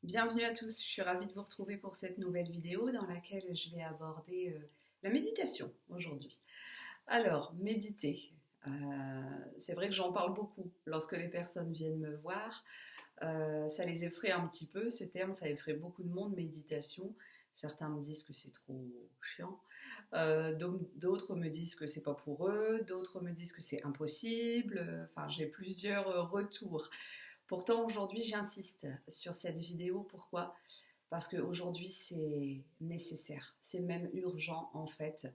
Bienvenue à tous, je suis ravie de vous retrouver pour cette nouvelle vidéo dans laquelle je vais aborder la méditation aujourd'hui. Alors, méditer, c'est vrai que j'en parle beaucoup lorsque les personnes viennent me voir. Ça les effraie un petit peu, ce terme, ça effraie beaucoup de monde, méditation. Certains me disent que c'est trop chiant, donc d'autres me disent que c'est pas pour eux, d'autres me disent que c'est impossible. Enfin, j'ai plusieurs retours. Pourtant, aujourd'hui, j'insiste sur cette vidéo. Pourquoi? Parce qu'aujourd'hui, c'est nécessaire, c'est même urgent en fait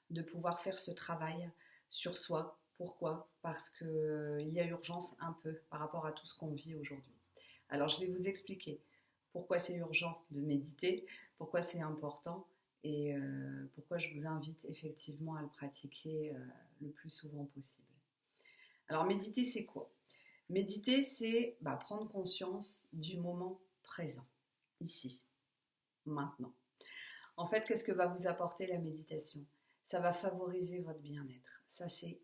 de pouvoir faire ce travail sur soi. Pourquoi? Parce qu'il y a urgence un peu par rapport à tout ce qu'on vit aujourd'hui. Alors, je vais vous expliquer pourquoi c'est urgent de méditer, pourquoi c'est important et pourquoi je vous invite effectivement à le pratiquer le plus souvent possible. Alors, méditer, c'est quoi? Méditer, c'est prendre conscience du moment présent, ici, maintenant. En fait, qu'est-ce que va vous apporter la méditation? Ça va favoriser votre bien-être. Ça, c'est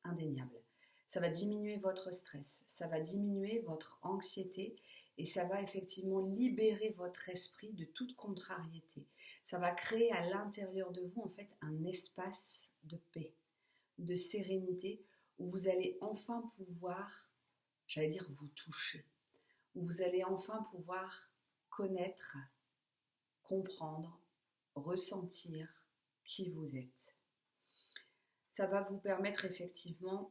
indéniable. Ça va diminuer votre stress, ça va diminuer votre anxiété et ça va effectivement libérer votre esprit de toute contrariété. Ça va créer à l'intérieur de vous en fait un espace de paix, de sérénité où vous allez enfin pouvoir, j'allais dire, vous toucher, où vous allez enfin pouvoir connaître, comprendre, ressentir qui vous êtes. Ça va vous permettre effectivement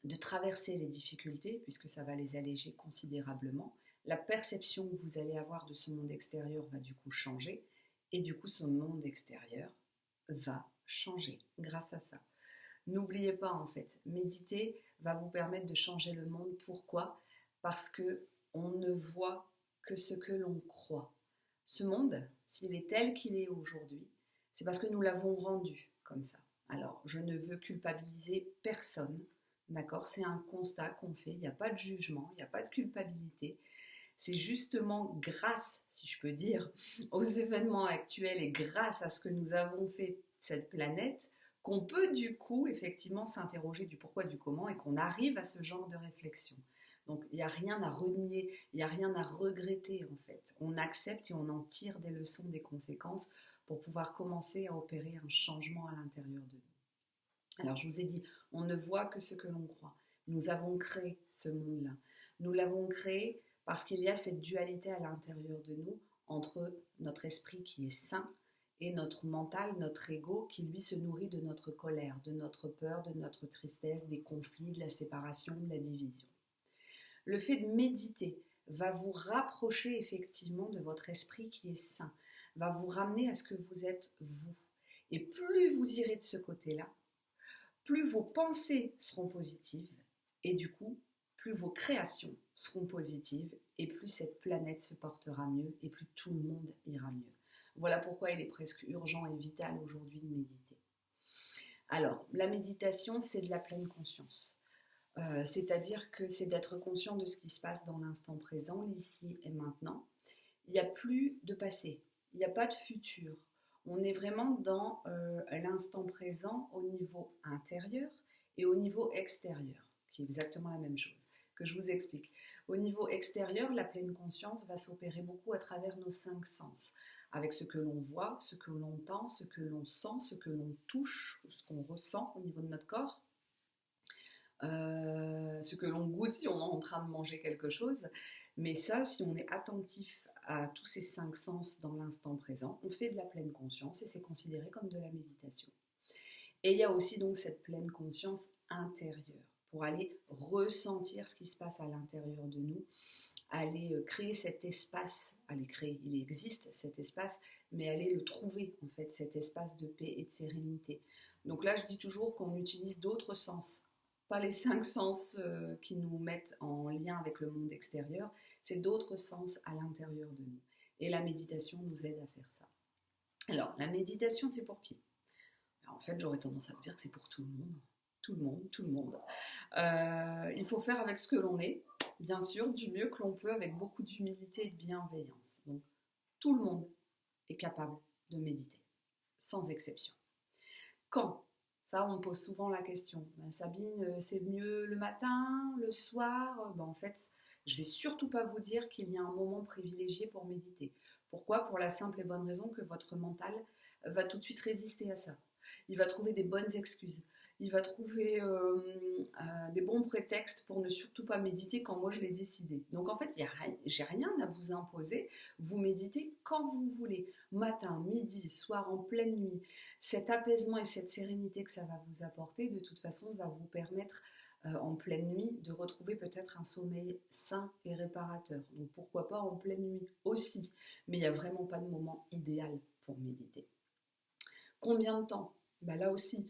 de traverser les difficultés, puisque ça va les alléger considérablement. La perception que vous allez avoir de ce monde extérieur va du coup changer, et du coup ce monde extérieur va changer grâce à ça. N'oubliez pas en fait, méditer va vous permettre de changer le monde. Pourquoi? Parce que on ne voit que ce que l'on croit. Ce monde, s'il est tel qu'il est aujourd'hui, c'est parce que nous l'avons rendu comme ça. Alors, je ne veux culpabiliser personne, d'accord? C'est un constat qu'on fait, il n'y a pas de jugement, il n'y a pas de culpabilité. C'est justement grâce, si je peux dire, aux événements actuels et grâce à ce que nous avons fait de cette planète qu'on peut du coup effectivement s'interroger du pourquoi, du comment et qu'on arrive à ce genre de réflexion. Donc il n'y a rien à renier, il n'y a rien à regretter en fait. On accepte et on en tire des leçons, des conséquences pour pouvoir commencer à opérer un changement à l'intérieur de nous. Alors je vous ai dit, on ne voit que ce que l'on croit. Nous avons créé ce monde-là. Nous l'avons créé parce qu'il y a cette dualité à l'intérieur de nous entre notre esprit qui est sain et notre mental, notre ego qui lui se nourrit de notre colère, de notre peur, de notre tristesse, des conflits, de la séparation, de la division. Le fait de méditer va vous rapprocher effectivement de votre esprit qui est sain, va vous ramener à ce que vous êtes vous. Et plus vous irez de ce côté-là, plus vos pensées seront positives et du coup, plus vos créations seront positives et plus cette planète se portera mieux et plus tout le monde ira mieux. Voilà pourquoi il est presque urgent et vital aujourd'hui de méditer. Alors, la méditation, c'est de la pleine conscience. C'est-à-dire que c'est d'être conscient de ce qui se passe dans l'instant présent, l'ici et maintenant. Il n'y a plus de passé, il n'y a pas de futur. On est vraiment dans l'instant présent au niveau intérieur et au niveau extérieur, qui est exactement la même chose, que je vous explique. Au niveau extérieur, la pleine conscience va s'opérer beaucoup à travers nos 5 sens, avec ce que l'on voit, ce que l'on entend, ce que l'on sent, ce que l'on touche, ce qu'on ressent au niveau de notre corps, ce que l'on goûte si on est en train de manger quelque chose. Mais ça, si on est attentif à tous ces 5 sens dans l'instant présent, on fait de la pleine conscience et c'est considéré comme de la méditation. Et il y a aussi donc cette pleine conscience intérieure pour aller ressentir ce qui se passe à l'intérieur de nous, aller créer cet espace, aller créer, il existe cet espace, mais aller le trouver en fait, cet espace de paix et de sérénité. Donc là, je dis toujours qu'on utilise d'autres sens, pas les 5 sens qui nous mettent en lien avec le monde extérieur, c'est d'autres sens à l'intérieur de nous. Et la méditation nous aide à faire ça. Alors, la méditation, c'est pour qui? Alors, en fait, j'aurais tendance à vous dire que c'est pour tout le monde. Tout le monde, tout le monde. Il faut faire avec ce que l'on est, bien sûr, du mieux que l'on peut, avec beaucoup d'humilité et de bienveillance. Donc, tout le monde est capable de méditer, sans exception. Quand? Ça, on pose souvent la question. Sabine, c'est mieux le matin, le soir? En fait, Je ne vais surtout pas vous dire qu'il y a un moment privilégié pour méditer. Pourquoi? Pour la simple et bonne raison que votre mental va tout de suite résister à ça. Il va trouver des bonnes excuses. Il va trouver des bons prétextes pour ne surtout pas méditer quand moi je l'ai décidé. Donc en fait, j'ai rien à vous imposer. Vous méditez quand vous voulez. Matin, midi, soir, en pleine nuit. Cet apaisement et cette sérénité que ça va vous apporter, de toute façon, va vous permettre en pleine nuit de retrouver peut-être un sommeil sain et réparateur. Donc pourquoi pas en pleine nuit aussi. Mais il n'y a vraiment pas de moment idéal pour méditer. Combien de temps? Là aussi,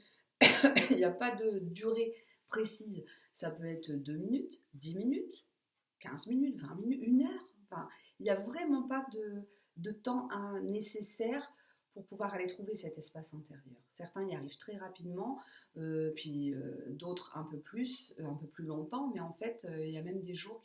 il n'y a pas de durée précise. Ça peut être 2 minutes, 10 minutes, 15 minutes, 20 minutes, 1 heure. Enfin, il n'y a vraiment pas de temps nécessaire pour pouvoir aller trouver cet espace intérieur. Certains y arrivent très rapidement, puis d'autres un peu plus longtemps, mais en fait, il y a même des jours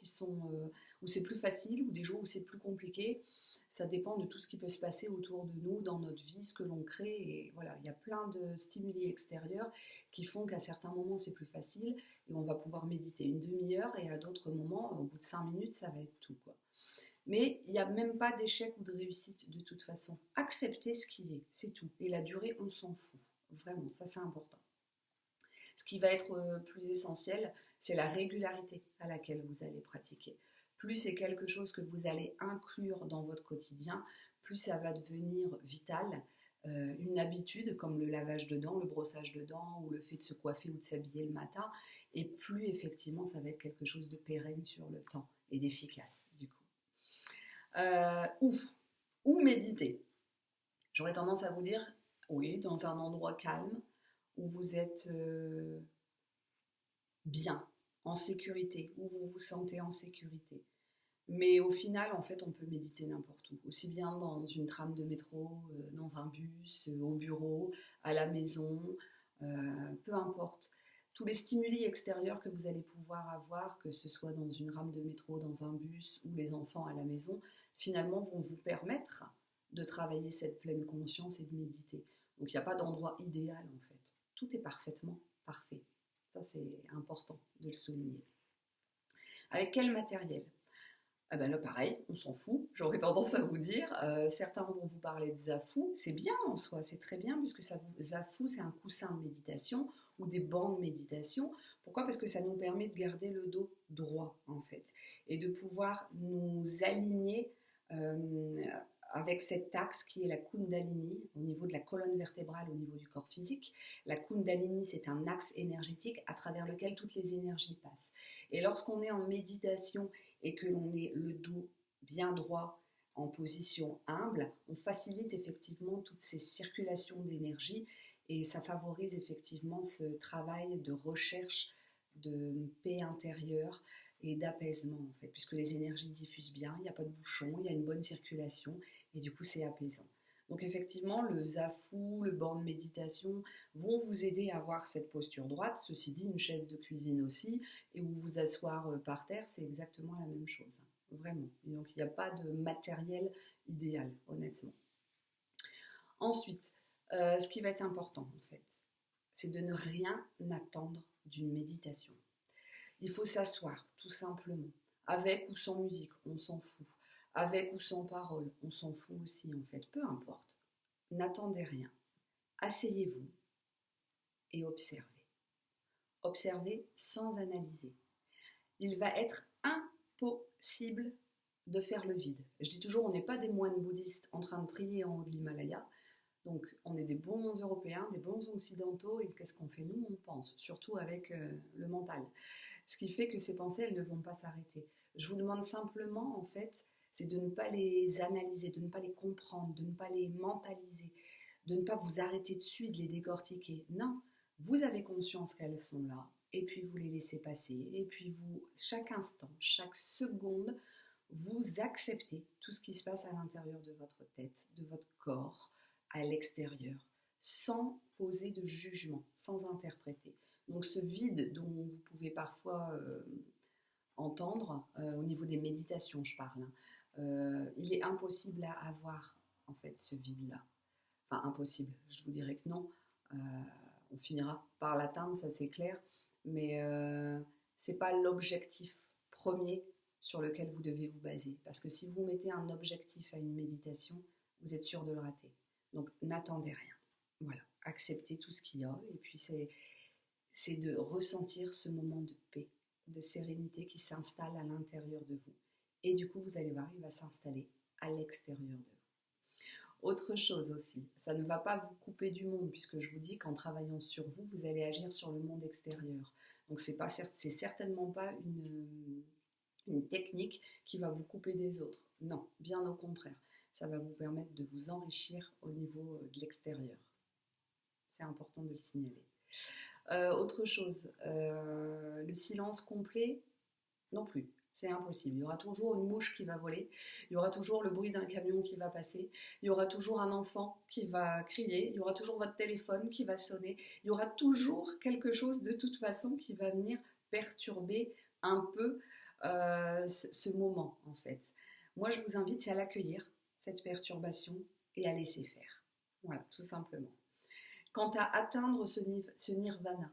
où c'est plus facile, ou des jours où c'est plus compliqué. Ça dépend de tout ce qui peut se passer autour de nous, dans notre vie, ce que l'on crée. Et voilà, il y a plein de stimuli extérieurs qui font qu'à certains moments, c'est plus facile et on va pouvoir méditer une demi-heure, et à d'autres moments, au bout de 5 minutes, ça va être tout, quoi. Mais il n'y a même pas d'échec ou de réussite de toute façon. Acceptez ce qui est, c'est tout. Et la durée, on s'en fout. Vraiment, ça c'est important. Ce qui va être plus essentiel, c'est la régularité à laquelle vous allez pratiquer. Plus c'est quelque chose que vous allez inclure dans votre quotidien, plus ça va devenir vital. Une habitude comme le lavage de dents, le brossage de dents, ou le fait de se coiffer ou de s'habiller le matin, et plus effectivement ça va être quelque chose de pérenne sur le temps et d'efficace du coup. Où méditer? J'aurais tendance à vous dire, oui, dans un endroit calme, où vous êtes bien, en sécurité, où vous vous sentez en sécurité. Mais au final, en fait, on peut méditer n'importe où, aussi bien dans une trame de métro, dans un bus, au bureau, à la maison, peu importe. Tous les stimuli extérieurs que vous allez pouvoir avoir, que ce soit dans une rame de métro, dans un bus ou les enfants à la maison, finalement vont vous permettre de travailler cette pleine conscience et de méditer. Donc il n'y a pas d'endroit idéal en fait. Tout est parfaitement parfait. Ça c'est important de le souligner. Avec quel matériel? Là, pareil, on s'en fout, j'aurais tendance à vous dire. Certains vont vous parler de Zafu, c'est bien en soi, c'est très bien, puisque Zafu, c'est un coussin de méditation ou des bancs de méditation. Pourquoi? Parce que ça nous permet de garder le dos droit, en fait, et de pouvoir nous aligner avec cet axe qui est la Kundalini, au niveau de la colonne vertébrale, au niveau du corps physique. La Kundalini, c'est un axe énergétique à travers lequel toutes les énergies passent. Et lorsqu'on est en méditation et que l'on est le dos bien droit, en position humble, on facilite effectivement toutes ces circulations d'énergie, et ça favorise effectivement ce travail de recherche de paix intérieure et d'apaisement en fait, puisque les énergies diffusent bien, il n'y a pas de bouchon, il y a une bonne circulation, et du coup c'est apaisant. Donc effectivement, le Zafu, le banc de méditation vont vous aider à avoir cette posture droite. Ceci dit, une chaise de cuisine aussi, et où vous asseoir par terre, c'est exactement la même chose. Vraiment. Et donc il n'y a pas de matériel idéal, honnêtement. Ensuite, ce qui va être important en fait, c'est de ne rien attendre d'une méditation. Il faut s'asseoir, tout simplement. Avec ou sans musique, on s'en fout. Avec ou sans parole, on s'en fout aussi en fait. Peu importe. N'attendez rien. Asseyez-vous et observez. Observez sans analyser. Il va être impossible de faire le vide. Je dis toujours, on n'est pas des moines bouddhistes en train de prier en haut de l'Himalaya. Donc, on est des bons Européens, des bons Occidentaux, et qu'est-ce qu'on fait? Nous, on pense, surtout avec le mental. Ce qui fait que ces pensées, elles ne vont pas s'arrêter. Je vous demande simplement, en fait, c'est de ne pas les analyser, de ne pas les comprendre, de ne pas les mentaliser, de ne pas vous arrêter dessus, de les décortiquer. Non, vous avez conscience qu'elles sont là, et puis vous les laissez passer, et puis vous, chaque instant, chaque seconde, vous acceptez tout ce qui se passe à l'intérieur de votre tête, de votre corps, à l'extérieur, sans poser de jugement, sans interpréter. Donc ce vide dont vous pouvez parfois entendre, au niveau des méditations je parle, il est impossible à avoir en fait ce vide-là. Enfin impossible, je vous dirais que non. On finira par l'atteindre, ça c'est clair, mais c'est pas l'objectif premier sur lequel vous devez vous baser. Parce que si vous mettez un objectif à une méditation, vous êtes sûr de le rater. Donc n'attendez rien. Voilà, acceptez tout ce qu'il y a. Et puis c'est de ressentir ce moment de paix, de sérénité qui s'installe à l'intérieur de vous. Et du coup, vous allez voir, il va s'installer à l'extérieur de vous. Autre chose aussi, ça ne va pas vous couper du monde, puisque je vous dis qu'en travaillant sur vous, vous allez agir sur le monde extérieur. Donc c'est certainement pas une technique qui va vous couper des autres. Non, bien au contraire. Ça va vous permettre de vous enrichir au niveau de l'extérieur. C'est important de le signaler. Autre chose, le silence complet, non plus. C'est impossible. Il y aura toujours une mouche qui va voler, il y aura toujours le bruit d'un camion qui va passer, il y aura toujours un enfant qui va crier, il y aura toujours votre téléphone qui va sonner, il y aura toujours quelque chose de toute façon qui va venir perturber un peu ce moment en fait. Moi je vous invite à l'accueillir, cette perturbation, et à laisser faire. Voilà, tout simplement. Quant à atteindre ce nirvana,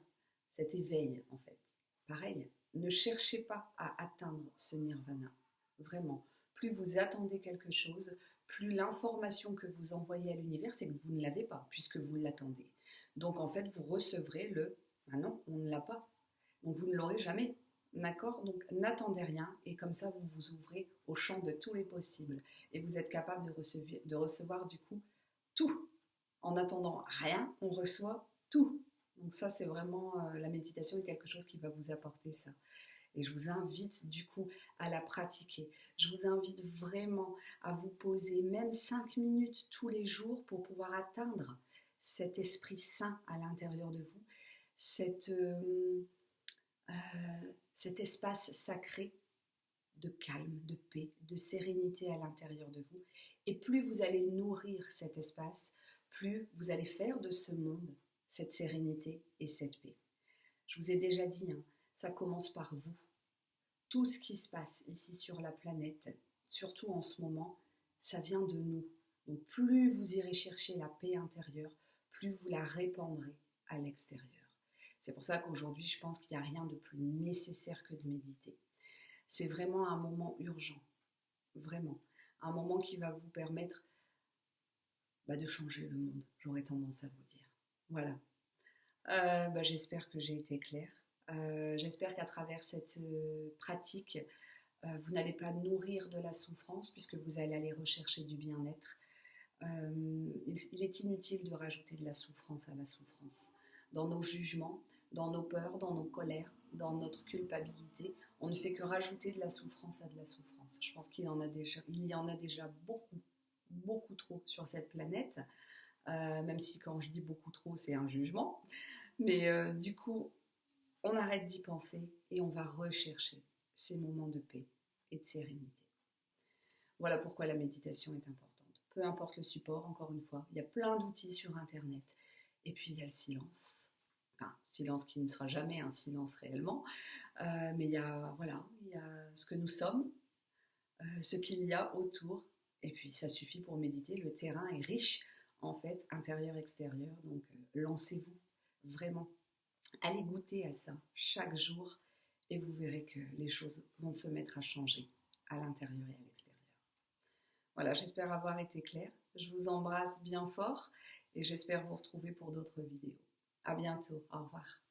cet éveil en fait, pareil, ne cherchez pas à atteindre ce nirvana. Vraiment, plus vous attendez quelque chose, plus l'information que vous envoyez à l'univers, c'est que vous ne l'avez pas, puisque vous l'attendez. Donc en fait, vous recevrez « Ah non, on ne l'a pas ». Donc vous ne l'aurez jamais. D'accord? Donc n'attendez rien et comme ça, vous vous ouvrez au champ de tous les possibles. Et vous êtes capable de recevoir du coup tout. En n'attendant rien, on reçoit tout. Donc ça, c'est vraiment, la méditation est quelque chose qui va vous apporter ça. Et je vous invite du coup à la pratiquer. Je vous invite vraiment à vous poser même 5 minutes tous les jours pour pouvoir atteindre cet esprit sain à l'intérieur de vous, cet espace sacré de calme, de paix, de sérénité à l'intérieur de vous. Et plus vous allez nourrir cet espace, plus vous allez faire de ce monde cette sérénité et cette paix. Je vous ai déjà dit, hein, ça commence par vous. Tout ce qui se passe ici sur la planète, surtout en ce moment, ça vient de nous. Donc plus vous irez chercher la paix intérieure, plus vous la répandrez à l'extérieur. C'est pour ça qu'aujourd'hui, je pense qu'il n'y a rien de plus nécessaire que de méditer. C'est vraiment un moment urgent, vraiment. Un moment qui va vous permettre de changer le monde, j'aurais tendance à vous dire. Voilà. J'espère que j'ai été claire. J'espère qu'à travers cette pratique, vous n'allez pas nourrir de la souffrance puisque vous allez aller rechercher du bien-être. Il est inutile de rajouter de la souffrance à la souffrance. Dans nos jugements, dans nos peurs, dans nos colères, dans notre culpabilité, on ne fait que rajouter de la souffrance à de la souffrance. Je pense qu'il y en a déjà beaucoup, beaucoup trop sur cette planète, même si quand je dis beaucoup trop, c'est un jugement. Mais du coup, on arrête d'y penser et on va rechercher ces moments de paix et de sérénité. Voilà pourquoi la méditation est importante. Peu importe le support, encore une fois, il y a plein d'outils sur Internet. Et puis il y a le silence. Enfin, silence qui ne sera jamais un silence réellement. Mais il y a ce que nous sommes, ce qu'il y a autour. Et puis ça suffit pour méditer. Le terrain est riche, en fait, intérieur-extérieur. Donc lancez-vous vraiment. Allez goûter à ça chaque jour et vous verrez que les choses vont se mettre à changer à l'intérieur et à l'extérieur. Voilà, j'espère avoir été claire. Je vous embrasse bien fort et j'espère vous retrouver pour d'autres vidéos. À bientôt, au revoir.